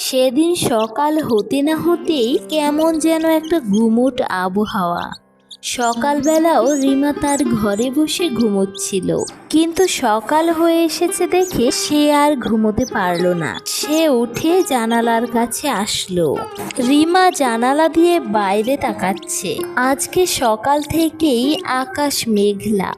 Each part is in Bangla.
সেদিন সকাল হতে না হতেই কেমন যেন একটা গুমোট আবহাওয়া। সকালবেলাও রিমা তার ঘরে বসে ঘুমোচ্ছিল, কিন্তু সকাল হয়ে এসেছে দেখে সে আর ঘুমোতে পারল না। সে উঠে জানালার কাছে আসলো। রিমা জানালা দিয়ে বাইরে তাকাচ্ছে। আজকে সকাল থেকেই আকাশ মেঘলা,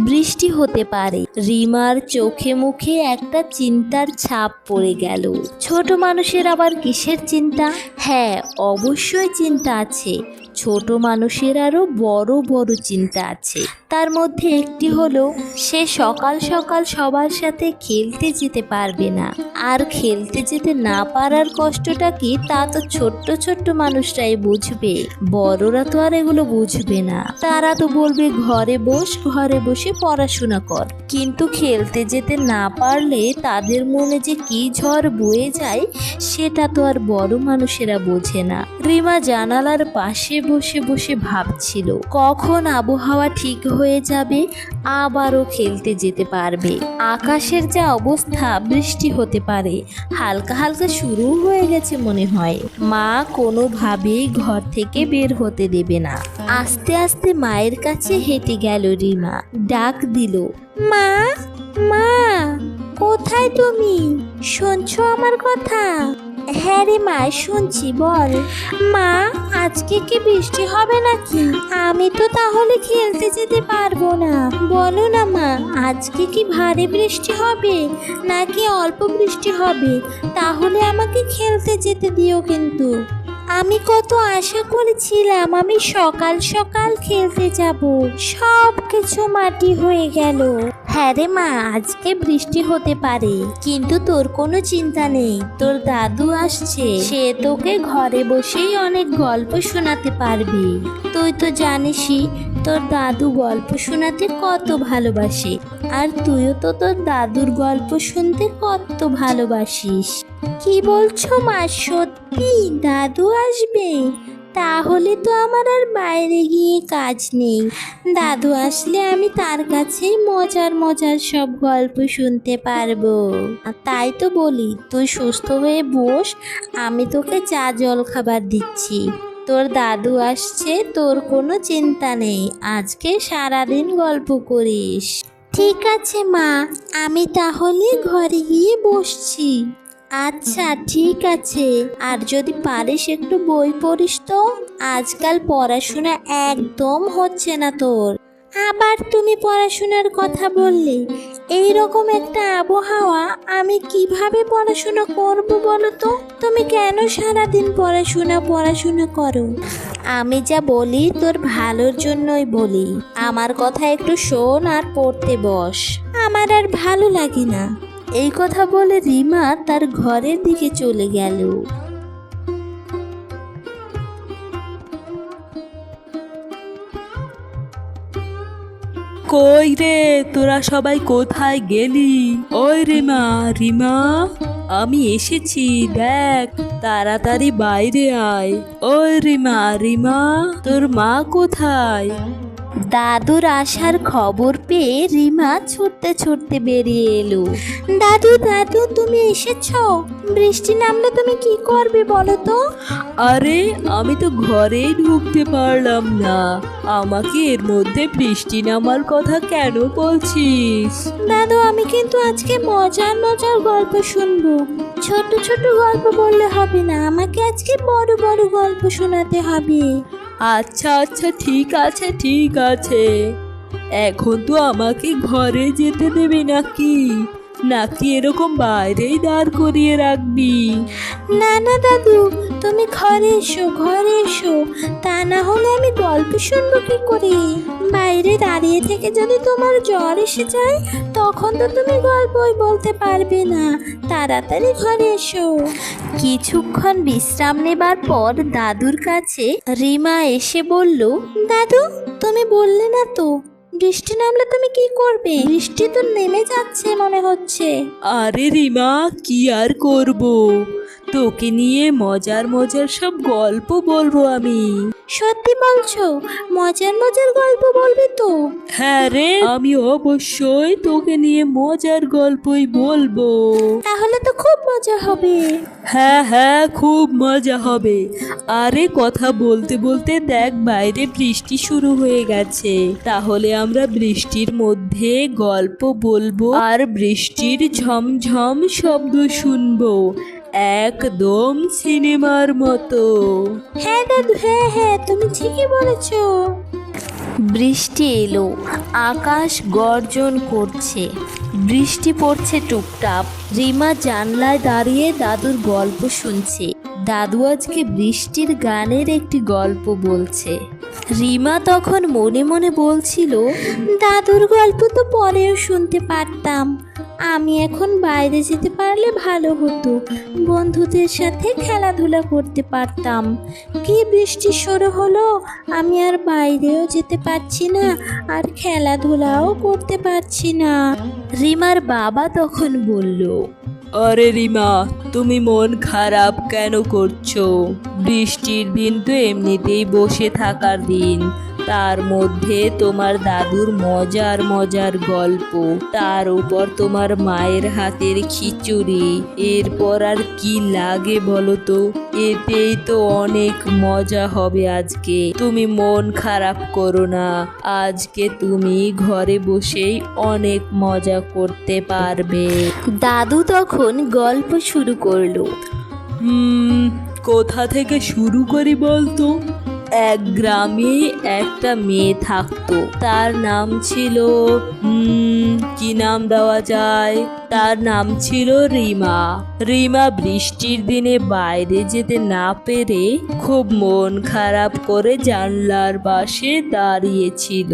বৃষ্টি হতে পারে। রিমার চোখে মুখে একটা চিন্তার ছাপ পড়ে গেল। ছোট মানুষের আবার কিসের চিন্তা? হ্যাঁ, অবশ্যই চিন্তা আছে। ছোট মানুষের আরো বড় বড় চিন্তা আছে। তার মধ্যে একটি হলো, সে সকাল সকাল সবার সাথে খেলতে যেতে পারবে না। আর খেলতে যেতে না পারার কষ্টটা কি, তা তো ছোট্ট ছোট্ট মানুষরাই বুঝবে, বড়রা তো আর এগুলো বুঝবে না। তারা তো বলবে ঘরে বসে পড়াশোনা কর। কিন্তু খেলতে যেতে না পারলে তাদের মনে যে কি ঝড় বয়ে যায়, সেটা তো আর বড় মানুষেরা বোঝে না। রিমা জানালার পাশে বসে বসে ভাবছিল, কখন আবহাওয়া ঠিক হয়ে যাবে, আবারও খেলতে যেতে পারবে। আকাশের যা অবস্থা, বৃষ্টি হতে পারে। হালকা হালকা শুরু হয়ে গেছে মনে হয়। মা কোনোভাবেই ঘর থেকে বের হতে দেবে না। আস্তে আস্তে মায়ের কাছে হেঁটে গেল রিমা। ডাক দিল, মা, মা, কোথায় তুমি? শুনছো আমার কথা? হ্যাঁ রে মা, শুনছি, বল। মা, আজকে কি বৃষ্টি হবে নাকি? আমি তো তাহলে খেলতে যেতে পারবো না। বলো না মা, আজকে কি ভারী বৃষ্টি হবে নাকি অল্প বৃষ্টি হবে? তাহলে আমাকে খেলতে যেতে দিও কিন্তু। আমি কত আশা করেছিলাম আমি সকাল সকাল খেলতে যাব, সব কিছু মাটি হয়ে গেল। হ্যাঁ রে মা, আজকে বৃষ্টি হতে পারে, কিন্তু তোর কোনো চিন্তা নেই। তোর দাদু আসছে, সে তোকে ঘরে বসেই অনেক গল্প শোনাতে পারবে। তুই তো জানিসই তোর দাদু গল্প শোনাতে কত ভালোবাসে, আর তুইও তো তোর দাদুর গল্প শুনতে কত ভালোবাসিস। কি বলছো মা, সত্যি দাদু আসবে? তাহলে তো আমার আর বাইরে গিয়ে কাজ নেই। দাদু আসলে আমি তার কাছেই মজার মজার সব গল্প শুনতে পারবো। তাই তো বলি, তুই সুস্থ হয়ে বস, আমি তোকে চা জল খাবার দিচ্ছি। তোর দাদু আসছে, তোর কোনো চিন্তা নেই। আজকে সারাদিন গল্প করিস। ঠিক আছে মা, আমি তাহলে ঘরে গিয়ে বসছি। আচ্ছা ঠিক আছে, আর যদি পারিস একটু বই পড়িস তো। আজকাল পড়াশোনা একদম হচ্ছে না তোর। আবার তুমি পড়াশোনার কথা বললে, এই রকম একটা আবহাওয়া আমি কিভাবে পড়াশোনা করব বলো তো? তুমি কেন সারাদিন পড়াশোনা করো? আমি যা বলি তোর ভালোর জন্যই বলি। আমার কথা একটু শোন আর পড়তে বস। আমার আর ভালো লাগে না। এই কথা বলে রিমা তার ঘরের দিকে চলে গেল। কই রে, তোরা সবাই কোথায় গেলি? ওই রিমা, রিমা, আমি এসেছি, দেখ, তাড়াতাড়ি বাইরে আয়। ওই রিমা, রিমা, তোর মা কোথায়? দাদুর আসার খবর পেয়ে রিমা ছুটতে ছুটতে বেরিয়ে এলো। দাদু, দাদু, তুমি এসেছো? বৃষ্টি নামলে তুমি কি করবে বলো তো? আরে, আমি তো ঘরেই ঢুকতে পারলাম না। আমাকে এর মধ্যে বৃষ্টি নামার কথা কেন বলছিস? দাদু, আমি কিন্তু আজকে মজার মজার গল্প শুনবো। ছোট ছোট গল্প বললে হবে না, আমাকে আজকে বড় বড় গল্প শোনাতে হবে। আচ্ছা আচ্ছা, ঠিক আছে ঠিক আছে। এখন তো আমাকে ঘরে যেতে দেবে নাকি নাকি এরকম বাইরেই দাঁড় করিয়ে রাখবি? না না দাদু, তুমি ঘরে এসো, ঘরে এসো। তা না হলে আমি গল্প শুনবো কি করে? বাইরে দাঁড়িয়ে থেকে যদি তোমার জ্বর এসে যায়, তখন তো তুমি গল্পই বলতে পারবে না। তাড়াতাড়ি ঘরে এসো। কিছুক্ষণ বিশ্রাম নেবার পর দাদুর কাছে রিমা এসে বলল, দাদু, তুমি বললে না তো বৃষ্টি নামলে তুমি কি করবে? বৃষ্টি তো নেমে যাচ্ছে মনে হচ্ছে। আরে রিমা, কি আর করব, তোকে নিয়ে মজার মজার সব গল্প বলবো আমি। সত্যি বলছো? মজার মজার গল্প বলবে তো? হ্যাঁ রে, আমি অবশ্যই তোকে নিয়ে মজার গল্পই বলবো। তাহলে তো খুব মজা হবে। হ্যাঁ হ্যাঁ, খুব মজা হবে। আরে কথা বলতে বলতে দেখ বাইরে বৃষ্টি শুরু হয়ে গেছে, তাহলে আমরা বৃষ্টির মধ্যে গল্প বলবো আর বৃষ্টির ঝমঝম শব্দ শুনবো, একদম সিনেমার মতো। হ্যাঁ দাদু, হ্যাঁ হ্যাঁ, তুমি ঠিকই বলেছো। বৃষ্টি এলো, আকাশ গর্জন করছে, বৃষ্টি পড়ছে টুপটাপ। রিমা জানলায় দাঁড়িয়ে দাদুর গল্প শুনছে। দাদু আজকে বৃষ্টির গানের একটি গল্প বলছে। রিমা তখন মনে মনে বলছিল, দাদুর গল্প তো পরেও শুনতে পারতাম, আমি এখন বাইরে যেতে পারলে ভালো হতো, বন্ধুদের সাথে খেলাধুলা করতে পারতাম। কি বৃষ্টি শুরু হলো, আমি আর বাইরেও যেতে পারছি না, আর খেলাধুলাও করতে পারছি না। রিমার বাবা তখন বলল, আরে রিমা, তুমি মন খারাপ কেন করছো? বৃষ্টির দিন তো এমনিতেই বসে থাকার দিন, তার মধ্যে তোমার দাদুর মজার মজার গল্প, তার উপর তোমার মায়ের হাতের খিচুড়ি, এরপর আর কি লাগে বলো তো? এতেই তো অনেক মজা হবে আজকে। তুমি মন খারাপ করো না, আজকে তুমি ঘরে বসেই অনেক মজা করতে পারবে। দাদু তখন গল্প শুরু করলো। কোথা থেকে শুরু করি বলতো? এক গ্রামে একটা মেয়ে থাকতো, তার নাম ছিল কি নাম দেওয়া যায়, তার নাম ছিল রিমা। রিমা বৃষ্টির দিনে বাইরে যেতে না পেরে খুব মন খারাপ করে জানলার পাশে দাঁড়িয়েছিল।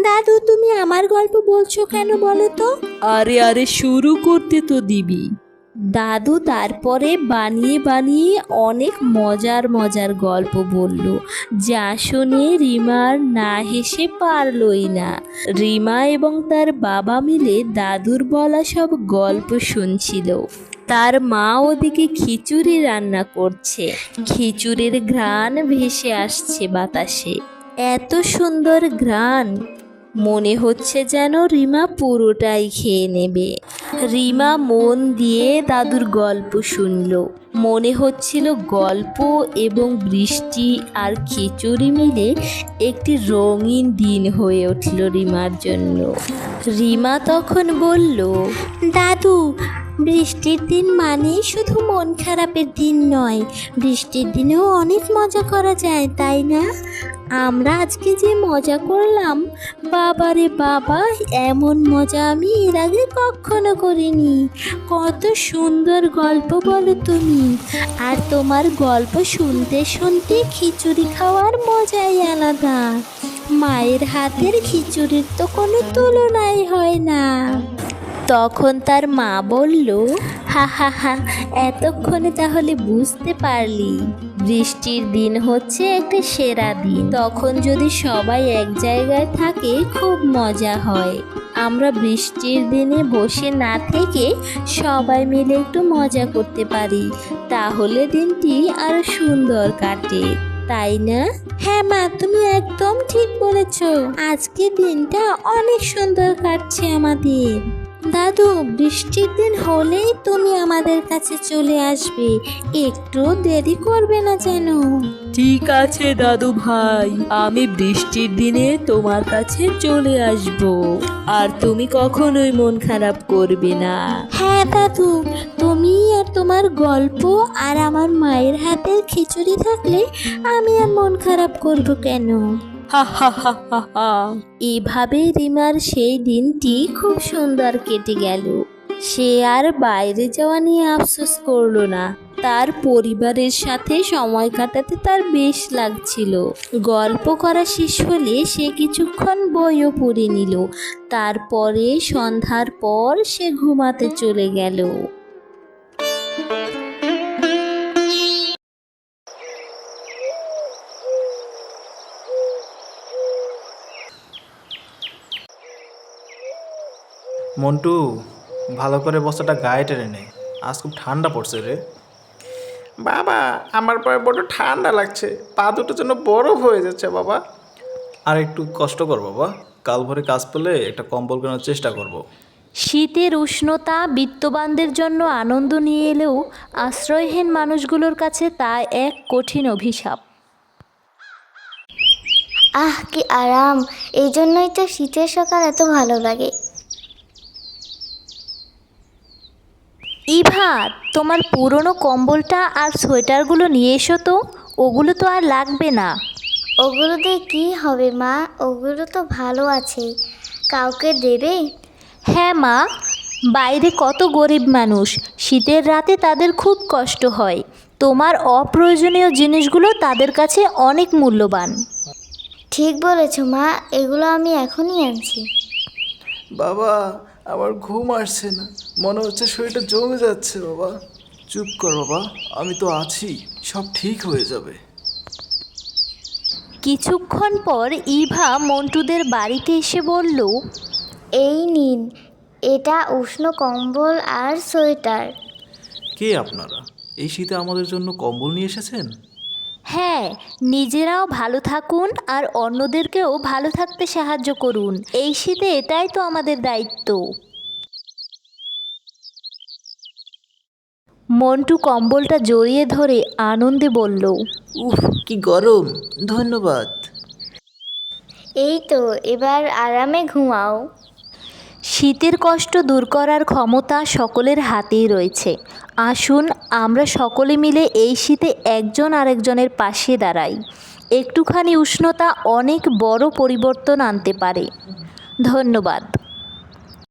দাদু, তুমি আমার গল্প বলছো কেন বলো তো? আরে আরে, শুরু করতে তো দিবি। দাদু তারপরে বানিয়ে বানিয়ে অনেক মজার মজার গল্প বলল, যা শুনে রিমার না হেসে পারলই না। রিমা এবং তার বাবা মিলে দাদুর বলা সব গল্প শুনছিল। তার মা ওদিকে খিচুড়ি রান্না করছে, খিচুড়ির ঘ্রাণ ভেসে আসছে বাতাসে, এত সুন্দর ঘ্রাণ, মনে হচ্ছে যেন রিমা পুরোটাই খেয়ে নেবে। রিমা মন দিয়ে দাদুর গল্প শুনল, মনে হচ্ছিল গল্প এবং বৃষ্টি আর খিচুড়ি মিলে একটি রঙিন দিন হয়ে উঠল রিমার জন্য। রিমা তখন বলল, দাদু, বৃষ্টির দিন মানে শুধু মন খারাপের দিন নয়, বৃষ্টির দিনেও অনেক মজা করা যায়, তাই না? আমরা আজকে যে মজা করলাম, বাবারে বাবা, এমন মজা আমি এর আগে কখনো করিনি। কত সুন্দর গল্প বলো তুমি, আর তোমার গল্প শুনতে শুনতে খিচুড়ি খাওয়ার মজাই আলাদা। মায়ের হাতের খিচুড়ির তো কোনো তুলনাই হয় না। তখন তার মা বলল, হা হা হা, এতক্ষণে তাহলে বুঝতে পারলি, বৃষ্টির দিন হচ্ছে একটা সেরা দিন। তখন যদি সবাই এক জায়গায় থাকে খুব মজা হয়। আমরা বৃষ্টির দিনে বসে না থেকে সবাই মিলে একটু মজা করতে পারি, তাহলে দিনটি আরো সুন্দর কাটে, তাই না? হ্যাঁ মা, তুমি একদম ঠিক বলেছ, আজকে দিনটা অনেক সুন্দর কাটছে আমাদের। দাদু, বৃষ্টির দিন হলেই তুমি আমাদের কাছে চলে আসবে, একটু দেরি করবে না যেন। ঠিক আছে দাদু ভাই, আমি বৃষ্টির দিনে তোমার কাছে চলে আসব, আর তুমি কখনোই মন খারাপ করবে না। হ্যাঁ দাদু, তুমি আর তোমার গল্প আর আমার মায়ের হাতের খিচুড়ি থাকলে আমি আর মন খারাপ করব কেন? হা হা হা হা হা। এভাবে রিমার সেই দিনটি খুব সুন্দর কেটে গেল। সে আর বাইরে যাওয়া নিয়ে আফসোস করলো না, তার পরিবারের সাথে সময় কাটাতে তার বেশ লাগছিল। গল্প করা শেষ হলে সে কিছুক্ষণ বইও পড়ে নিল, তারপরে সন্ধ্যার পর সে ঘুমাতে চলে গেল। মন্টু, ভালো করে বস্তাটা গায়ে টেনে নে, আজ খুব ঠান্ডা পড়ছে রে। বাবা, আমার পায়ে বড় ঠান্ডা লাগছে, পা দুটো যেন বরফ হয়ে যাচ্ছে বাবা। আর একটু কষ্ট কর বাবা, কাল ভোরে কাজ পেলে একটা কম্বল কেনার চেষ্টা করব। শীতের উষ্ণতা বিত্তবানদের জন্য আনন্দ নিয়ে এলেও আশ্রয়হীন মানুষগুলোর কাছে তা এক কঠিন অভিশাপ। আহ কি আরাম! এই জন্যই তো শীতের সকাল এত ভালো লাগে। ইভা, তোমার পুরনো কম্বলটা আর সোয়েটারগুলো নিয়ে এসো তো, ওগুলো তো আর লাগবে না। ওগুলো দিয়ে কী হবে মা? ওগুলো তো ভালো আছে, কাউকে দেবে? হ্যাঁ মা, বাইরে কত গরিব মানুষ, শীতের রাতে তাদের খুব কষ্ট হয়। তোমার অপ্রয়োজনীয় জিনিসগুলো তাদের কাছে অনেক মূল্যবান। ঠিক বলেছ মা, এগুলো আমি এখনই আনছি। বাবা, আমার ঘুম আসছে না, মনে হচ্ছে শরীরটা জমে যাচ্ছে বাবা। চুপ কর বাবা, আমি তো আছি, সব ঠিক হয়ে যাবে। কিছুক্ষণ পর ইভা মন্টুদের বাড়িতে এসে বলল, এই নিন, এটা উষ্ণ কম্বল আর সোয়েটার। কে আপনারা? এই শীতে আমাদের জন্য কম্বল নিয়ে এসেছেন? হ্যাঁ, নিজেরাও ভালো থাকুন আর অন্যদেরকেও ভালো থাকতে সাহায্য করুন। এই শীতে এটাই তো আমাদের দায়িত্ব। মন্টু কম্বলটা জড়িয়ে ধরে আনন্দে বলল, উফ, কি গরম! ধন্যবাদ। এই তো, এবার আরামে ঘুমাও। শীতের কষ্ট দূর করার ক্ষমতা সকলের হাতেই রয়েছে। আসুন আমরা সকলে মিলে এই শীতে একজন আরেকজনের পাশে দাঁড়াই। একটুখানি উষ্ণতা অনেক বড় পরিবর্তন আনতে পারে। ধন্যবাদ।